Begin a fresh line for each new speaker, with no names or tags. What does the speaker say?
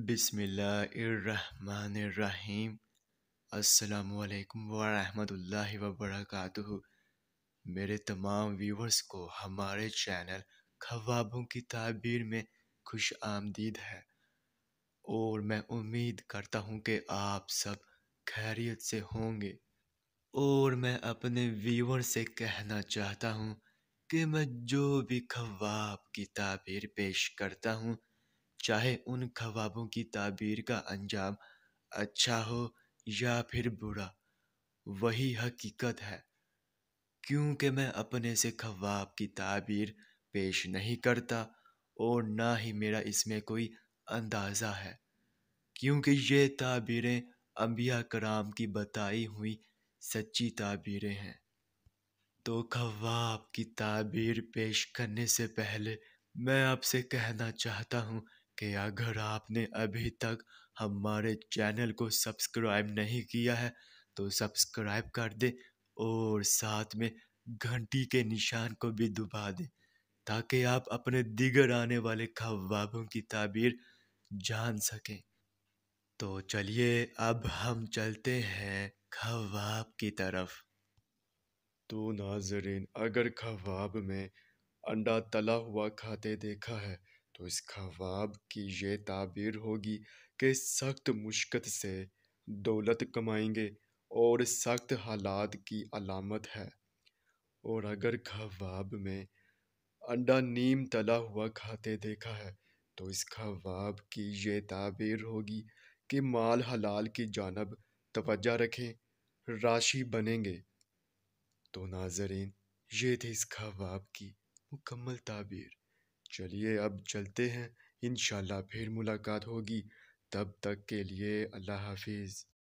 بسم اللہ الرحمن الرحیم۔ السلام علیکم ورحمۃ اللہ وبرکاتہ۔ میرے تمام ویورز کو ہمارے چینل خوابوں کی تعبیر میں خوش آمدید ہے، اور میں امید کرتا ہوں کہ آپ سب خیریت سے ہوں گے۔ اور میں اپنے ویور سے کہنا چاہتا ہوں کہ میں جو بھی خواب کی تعبیر پیش کرتا ہوں، چاہے ان خوابوں کی تعبیر کا انجام اچھا ہو یا پھر برا، وہی حقیقت ہے، کیونکہ میں اپنے سے خواب کی تعبیر پیش نہیں کرتا، اور نہ ہی میرا اس میں کوئی اندازہ ہے، کیونکہ یہ تعبیریں انبیاء کرام کی بتائی ہوئی سچی تعبیریں ہیں۔ تو خواب کی تعبیر پیش کرنے سے پہلے میں آپ سے کہنا چاہتا ہوں کہ اگر آپ نے ابھی تک ہمارے چینل کو سبسکرائب نہیں کیا ہے تو سبسکرائب کر دیں، اور ساتھ میں گھنٹی کے نشان کو بھی دبا دیں، تاکہ آپ اپنے دیگر آنے والے خوابوں کی تعبیر جان سکیں۔ تو چلیے اب ہم چلتے ہیں خواب کی طرف۔ تو ناظرین، اگر خواب میں انڈا تلا ہوا کھاتے دیکھا ہے تو اس خواب کی یہ تعبیر ہوگی کہ سخت مشقت سے دولت کمائیں گے، اور سخت حالات کی علامت ہے۔ اور اگر خواب میں انڈا نیم تلا ہوا کھاتے دیکھا ہے تو اس خواب کی یہ تعبیر ہوگی کہ مال حلال کی جانب توجہ رکھیں، راشی بنیں گے۔ تو ناظرین، یہ تھی اس خواب کی مکمل تعبیر۔ چلیے اب چلتے ہیں، انشاءاللہ پھر ملاقات ہوگی، تب تک کے لیے اللہ حافظ۔